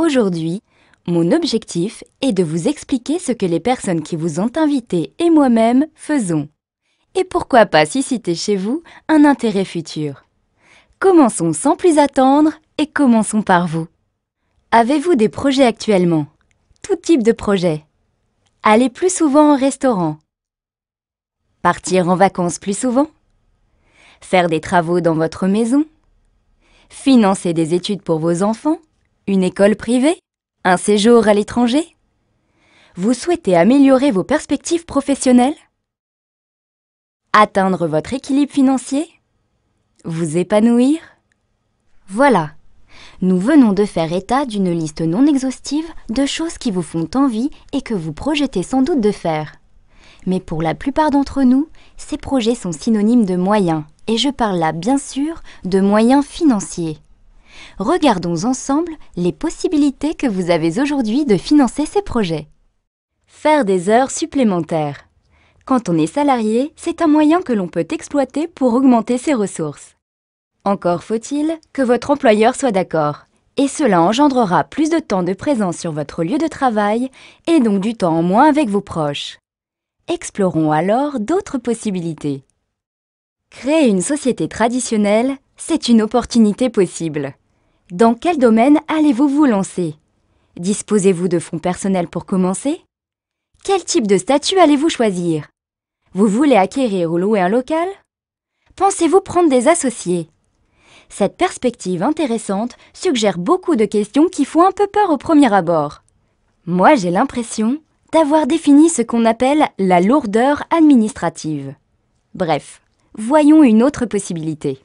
Aujourd'hui, mon objectif est de vous expliquer ce que les personnes qui vous ont invité et moi-même faisons. Et pourquoi pas susciter chez vous un intérêt futur. Commençons sans plus attendre et commençons par vous. Avez-vous des projets actuellement? Tout type de projet. Aller plus souvent au restaurant. Partir en vacances plus souvent. Faire des travaux dans votre maison. Financer des études pour vos enfants. Une école privée. Un séjour à l'étranger. Vous souhaitez améliorer vos perspectives professionnelles? Atteindre votre équilibre financier? Vous épanouir? Voilà, nous venons de faire état d'une liste non exhaustive de choses qui vous font envie et que vous projetez sans doute de faire. Mais pour la plupart d'entre nous, ces projets sont synonymes de moyens, et je parle là bien sûr de moyens financiers. Regardons ensemble les possibilités que vous avez aujourd'hui de financer ces projets. Faire des heures supplémentaires. Quand on est salarié, c'est un moyen que l'on peut exploiter pour augmenter ses ressources. Encore faut-il que votre employeur soit d'accord, et cela engendrera plus de temps de présence sur votre lieu de travail et donc du temps en moins avec vos proches. Explorons alors d'autres possibilités. Créer une société traditionnelle, c'est une opportunité possible. Dans quel domaine allez-vous vous lancer? Disposez-vous de fonds personnels pour commencer? Quel type de statut allez-vous choisir? Vous voulez acquérir ou louer un local? Pensez-vous prendre des associés? Cette perspective intéressante suggère beaucoup de questions qui font un peu peur au premier abord. Moi, j'ai l'impression d'avoir défini ce qu'on appelle la lourdeur administrative. Bref, voyons une autre possibilité.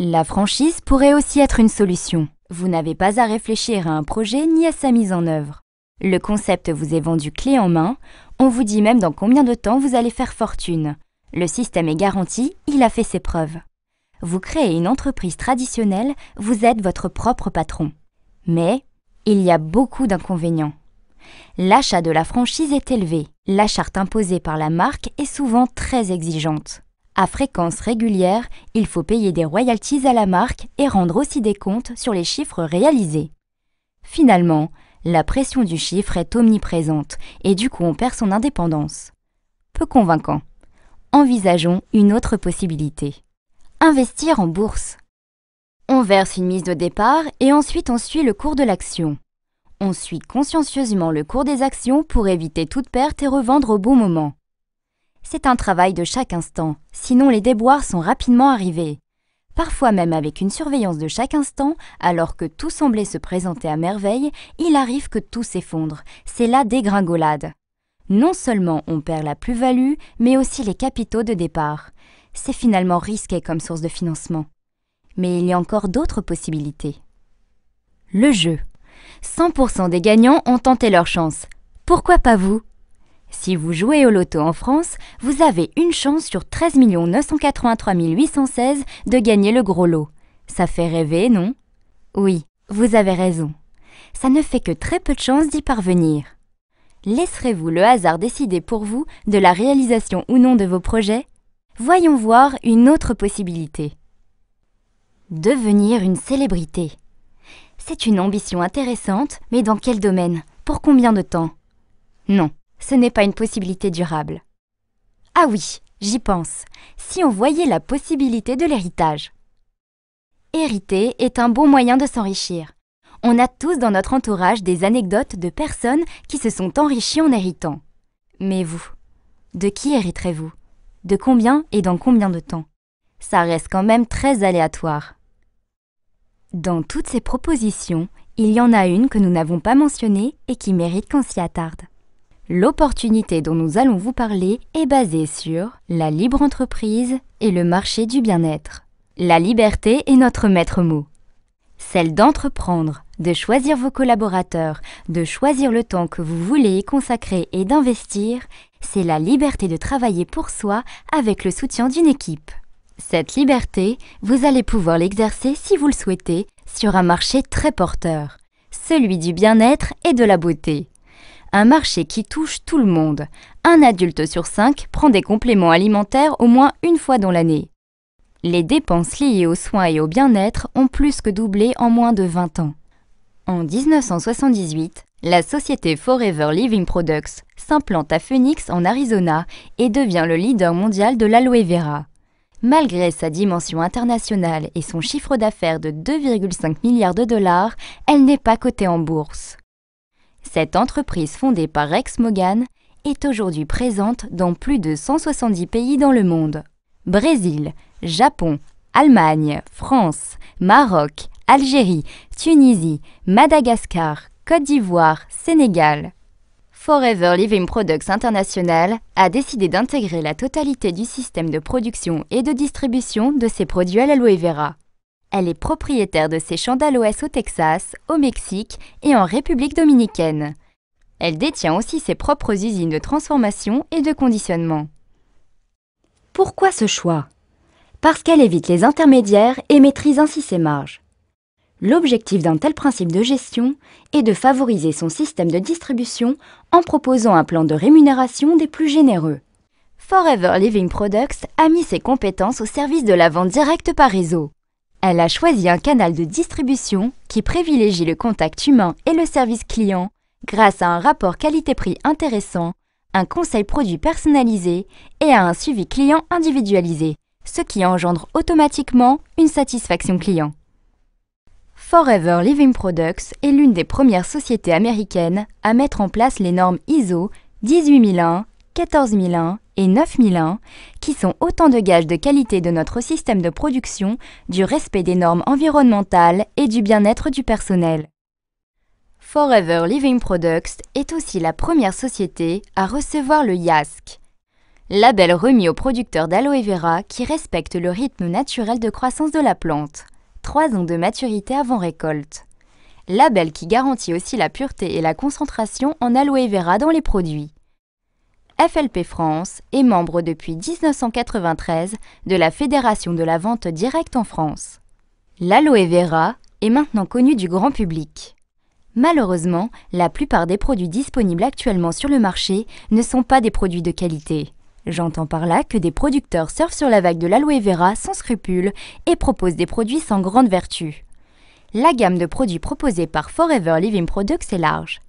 La franchise pourrait aussi être une solution. Vous n'avez pas à réfléchir à un projet ni à sa mise en œuvre. Le concept vous est vendu clé en main, on vous dit même dans combien de temps vous allez faire fortune. Le système est garanti, il a fait ses preuves. Vous créez une entreprise traditionnelle, vous êtes votre propre patron. Mais il y a beaucoup d'inconvénients. L'achat de la franchise est élevé. La charte imposée par la marque est souvent très exigeante. À fréquence régulière, il faut payer des royalties à la marque et rendre aussi des comptes sur les chiffres réalisés. Finalement, la pression du chiffre est omniprésente et du coup on perd son indépendance. Peu convaincant. Envisageons une autre possibilité. Investir en bourse. On verse une mise de départ et ensuite on suit le cours de l'action. On suit consciencieusement le cours des actions pour éviter toute perte et revendre au bon moment. C'est un travail de chaque instant, sinon les déboires sont rapidement arrivés. Parfois même avec une surveillance de chaque instant, alors que tout semblait se présenter à merveille, il arrive que tout s'effondre. C'est la dégringolade. Non seulement on perd la plus-value, mais aussi les capitaux de départ. C'est finalement risqué comme source de financement. Mais il y a encore d'autres possibilités. Le jeu. 100% des gagnants ont tenté leur chance. Pourquoi pas vous? Si vous jouez au loto en France, vous avez une chance sur 13 983 816 de gagner le gros lot. Ça fait rêver, non? Oui, vous avez raison. Ça ne fait que très peu de chances d'y parvenir. Laisserez-vous le hasard décider pour vous de la réalisation ou non de vos projets? Voyons voir une autre possibilité. Devenir une célébrité. C'est une ambition intéressante, mais dans quel domaine? Pour combien de temps? Non. Ce n'est pas une possibilité durable. Ah oui, j'y pense. Si on voyait la possibilité de l'héritage. Hériter est un bon moyen de s'enrichir. On a tous dans notre entourage des anecdotes de personnes qui se sont enrichies en héritant. Mais vous, de qui hériterez-vous? De combien et dans combien de temps? Ça reste quand même très aléatoire. Dans toutes ces propositions, il y en a une que nous n'avons pas mentionnée et qui mérite qu'on s'y attarde. L'opportunité dont nous allons vous parler est basée sur la libre entreprise et le marché du bien-être. La liberté est notre maître mot. Celle d'entreprendre, de choisir vos collaborateurs, de choisir le temps que vous voulez y consacrer et d'investir, c'est la liberté de travailler pour soi avec le soutien d'une équipe. Cette liberté, vous allez pouvoir l'exercer si vous le souhaitez sur un marché très porteur, celui du bien-être et de la beauté. Un marché qui touche tout le monde. Un adulte sur 5 prend des compléments alimentaires au moins une fois dans l'année. Les dépenses liées aux soins et au bien-être ont plus que doublé en moins de 20 ans. En 1978, la société Forever Living Products s'implante à Phoenix en Arizona et devient le leader mondial de l'aloe vera. Malgré sa dimension internationale et son chiffre d'affaires de 2,5 milliards de dollars, elle n'est pas cotée en bourse. Cette entreprise fondée par Rex Mogan est aujourd'hui présente dans plus de 170 pays dans le monde. Brésil, Japon, Allemagne, France, Maroc, Algérie, Tunisie, Madagascar, Côte d'Ivoire, Sénégal. Forever Living Products International a décidé d'intégrer la totalité du système de production et de distribution de ses produits à l'aloe vera. Elle est propriétaire de ses champs d'aloès au Texas, au Mexique et en République dominicaine. Elle détient aussi ses propres usines de transformation et de conditionnement. Pourquoi ce choix? Parce qu'elle évite les intermédiaires et maîtrise ainsi ses marges. L'objectif d'un tel principe de gestion est de favoriser son système de distribution en proposant un plan de rémunération des plus généreux. Forever Living Products a mis ses compétences au service de la vente directe par réseau. Elle a choisi un canal de distribution qui privilégie le contact humain et le service client grâce à un rapport qualité-prix intéressant, un conseil produit personnalisé et à un suivi client individualisé, ce qui engendre automatiquement une satisfaction client. Forever Living Products est l'une des premières sociétés américaines à mettre en place les normes ISO 18001, 14001 et 9001, qui sont autant de gages de qualité de notre système de production, du respect des normes environnementales et du bien-être du personnel. Forever Living Products est aussi la première société à recevoir le YASC, label remis aux producteurs d'aloe vera qui respecte le rythme naturel de croissance de la plante. 3 ans de maturité avant récolte. Label qui garantit aussi la pureté et la concentration en aloe vera dans les produits. FLP France est membre depuis 1993 de la Fédération de la vente directe en France. L'aloe vera est maintenant connu du grand public. Malheureusement, la plupart des produits disponibles actuellement sur le marché ne sont pas des produits de qualité. J'entends par là que des producteurs surfent sur la vague de l'aloe vera sans scrupules et proposent des produits sans grande vertu. La gamme de produits proposée par Forever Living Products est large.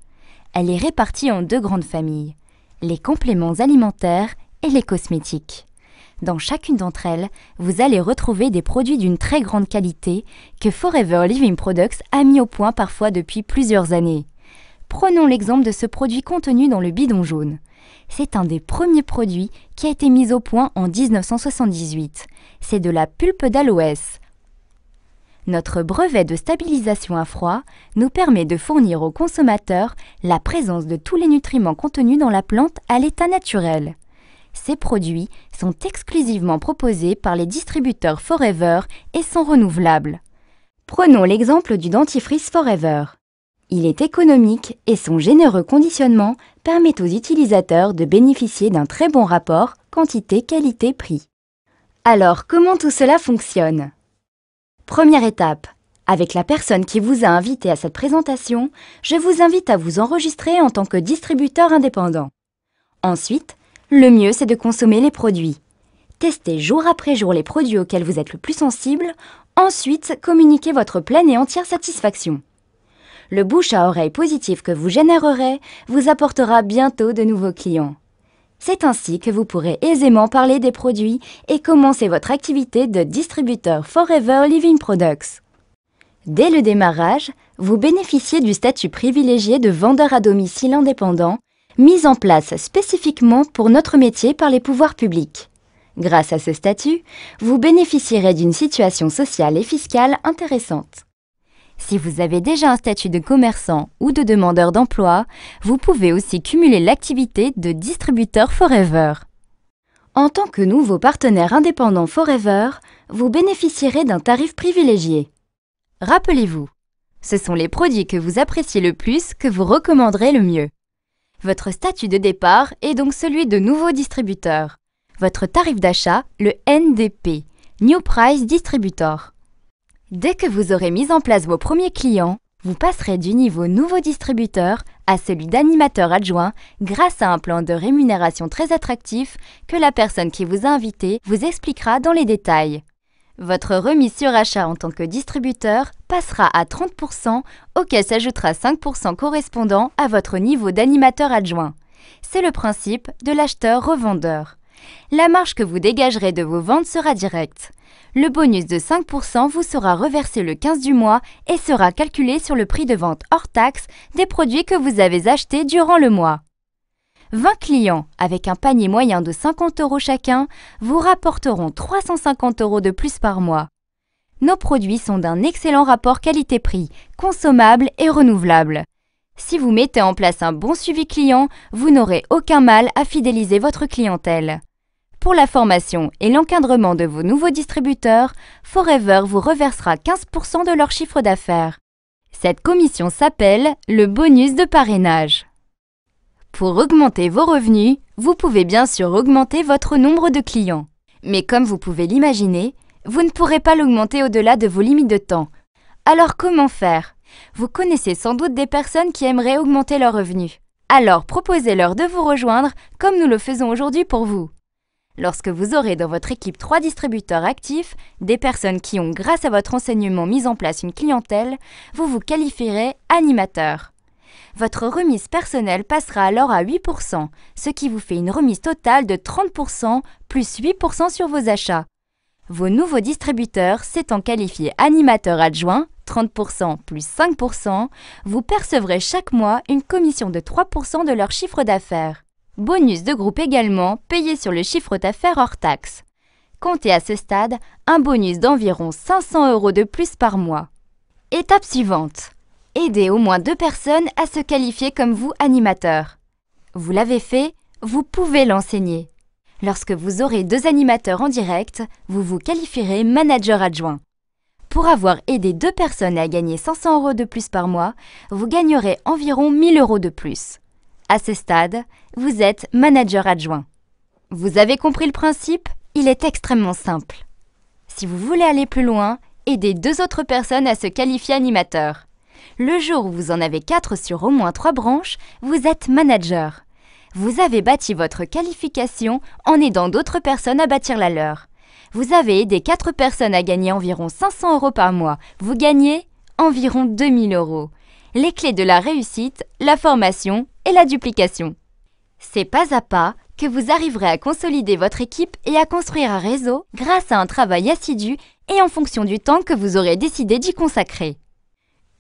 Elle est répartie en 2 grandes familles, les compléments alimentaires et les cosmétiques. Dans chacune d'entre elles, vous allez retrouver des produits d'une très grande qualité que Forever Living Products a mis au point parfois depuis plusieurs années. Prenons l'exemple de ce produit contenu dans le bidon jaune. C'est un des premiers produits qui a été mis au point en 1978. C'est de la pulpe d'aloès. Notre brevet de stabilisation à froid nous permet de fournir aux consommateurs la présence de tous les nutriments contenus dans la plante à l'état naturel. Ces produits sont exclusivement proposés par les distributeurs Forever et sont renouvelables. Prenons l'exemple du dentifrice Forever. Il est économique et son généreux conditionnement permet aux utilisateurs de bénéficier d'un très bon rapport quantité-qualité-prix. Alors, comment tout cela fonctionne? Première étape. Avec la personne qui vous a invité à cette présentation, je vous invite à vous enregistrer en tant que distributeur indépendant. Ensuite, le mieux c'est de consommer les produits. Testez jour après jour les produits auxquels vous êtes le plus sensible. Ensuite, communiquez votre pleine et entière satisfaction. Le bouche à oreille positif que vous générerez vous apportera bientôt de nouveaux clients. C'est ainsi que vous pourrez aisément parler des produits et commencer votre activité de distributeur Forever Living Products. Dès le démarrage, vous bénéficiez du statut privilégié de vendeur à domicile indépendant, mis en place spécifiquement pour notre métier par les pouvoirs publics. Grâce à ce statut, vous bénéficierez d'une situation sociale et fiscale intéressante. Si vous avez déjà un statut de commerçant ou de demandeur d'emploi, vous pouvez aussi cumuler l'activité de distributeur Forever. En tant que nouveau partenaire indépendant Forever, vous bénéficierez d'un tarif privilégié. Rappelez-vous, ce sont les produits que vous appréciez le plus que vous recommanderez le mieux. Votre statut de départ est donc celui de nouveau distributeur. Votre tarif d'achat, le NDP, New Price Distributor. Dès que vous aurez mis en place vos premiers clients, vous passerez du niveau nouveau distributeur à celui d'animateur adjoint grâce à un plan de rémunération très attractif que la personne qui vous a invité vous expliquera dans les détails. Votre remise sur achat en tant que distributeur passera à 30%, auquel s'ajoutera 5% correspondant à votre niveau d'animateur adjoint. C'est le principe de l'acheteur-revendeur. La marge que vous dégagerez de vos ventes sera directe. Le bonus de 5% vous sera reversé le 15 du mois et sera calculé sur le prix de vente hors taxe des produits que vous avez achetés durant le mois. 20 clients avec un panier moyen de 50 € chacun vous rapporteront 350 € de plus par mois. Nos produits sont d'un excellent rapport qualité-prix, consommables et renouvelables. Si vous mettez en place un bon suivi client, vous n'aurez aucun mal à fidéliser votre clientèle. Pour la formation et l'encadrement de vos nouveaux distributeurs, Forever vous reversera 15% de leur chiffre d'affaires. Cette commission s'appelle le bonus de parrainage. Pour augmenter vos revenus, vous pouvez bien sûr augmenter votre nombre de clients. Mais comme vous pouvez l'imaginer, vous ne pourrez pas l'augmenter au-delà de vos limites de temps. Alors comment faire? Vous connaissez sans doute des personnes qui aimeraient augmenter leurs revenus. Alors proposez-leur de vous rejoindre comme nous le faisons aujourd'hui pour vous. Lorsque vous aurez dans votre équipe 3 distributeurs actifs, des personnes qui ont, grâce à votre enseignement, mis en place une clientèle, vous vous qualifierez animateur. Votre remise personnelle passera alors à 8%, ce qui vous fait une remise totale de 30% plus 8% sur vos achats. Vos nouveaux distributeurs s'étant qualifiés animateurs adjoints, 30% plus 5%, vous percevrez chaque mois une commission de 3% de leur chiffre d'affaires. Bonus de groupe également, payé sur le chiffre d'affaires hors taxe. Comptez à ce stade un bonus d'environ 500 € de plus par mois. Étape suivante. Aidez au moins 2 personnes à se qualifier comme vous animateurs. Vous l'avez fait, vous pouvez l'enseigner. Lorsque vous aurez 2 animateurs en direct, vous vous qualifierez manager adjoint. Pour avoir aidé 2 personnes à gagner 500 € de plus par mois, vous gagnerez environ 1000 € de plus. À ce stade, vous êtes manager adjoint. Vous avez compris le principe? Il est extrêmement simple. Si vous voulez aller plus loin, aidez 2 autres personnes à se qualifier animateur. Le jour où vous en avez 4 sur au moins 3 branches, vous êtes manager. Vous avez bâti votre qualification en aidant d'autres personnes à bâtir la leur. Vous avez aidé 4 personnes à gagner environ 500 € par mois. Vous gagnez environ 2000 €. Les clés de la réussite, la formation et la duplication. C'est pas à pas que vous arriverez à consolider votre équipe et à construire un réseau grâce à un travail assidu et en fonction du temps que vous aurez décidé d'y consacrer.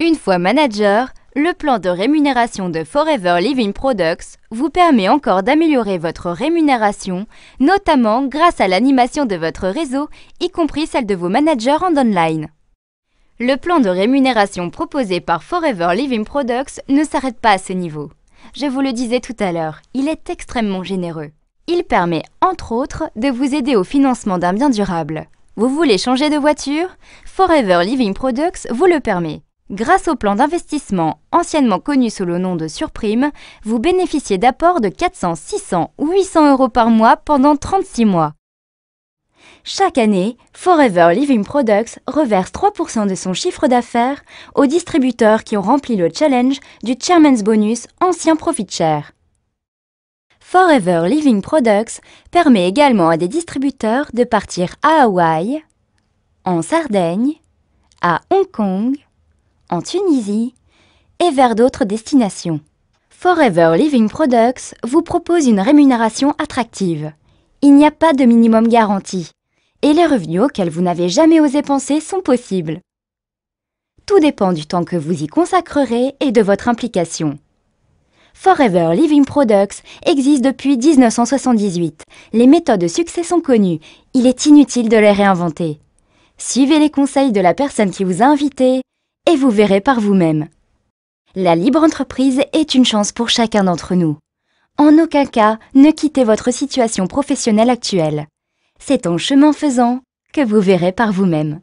Une fois manager, le plan de rémunération de Forever Living Products vous permet encore d'améliorer votre rémunération, notamment grâce à l'animation de votre réseau, y compris celle de vos managers en online. Le plan de rémunération proposé par Forever Living Products ne s'arrête pas à ce niveau. Je vous le disais tout à l'heure, il est extrêmement généreux. Il permet, entre autres, de vous aider au financement d'un bien durable. Vous voulez changer de voiture? Forever Living Products vous le permet. Grâce au plan d'investissement, anciennement connu sous le nom de surprime, vous bénéficiez d'apports de 400, 600 ou 800 € par mois pendant 36 mois. Chaque année, Forever Living Products reverse 3% de son chiffre d'affaires aux distributeurs qui ont rempli le challenge du Chairman's Bonus ancien Profit Share. Forever Living Products permet également à des distributeurs de partir à Hawaï, en Sardaigne, à Hong Kong, en Tunisie et vers d'autres destinations. Forever Living Products vous propose une rémunération attractive. Il n'y a pas de minimum garanti. Et les revenus auxquels vous n'avez jamais osé penser sont possibles. Tout dépend du temps que vous y consacrerez et de votre implication. Forever Living Products existe depuis 1978. Les méthodes de succès sont connues. Il est inutile de les réinventer. Suivez les conseils de la personne qui vous a invité et vous verrez par vous-même. La libre entreprise est une chance pour chacun d'entre nous. En aucun cas, ne quittez votre situation professionnelle actuelle. C'est en chemin faisant que vous verrez par vous-même.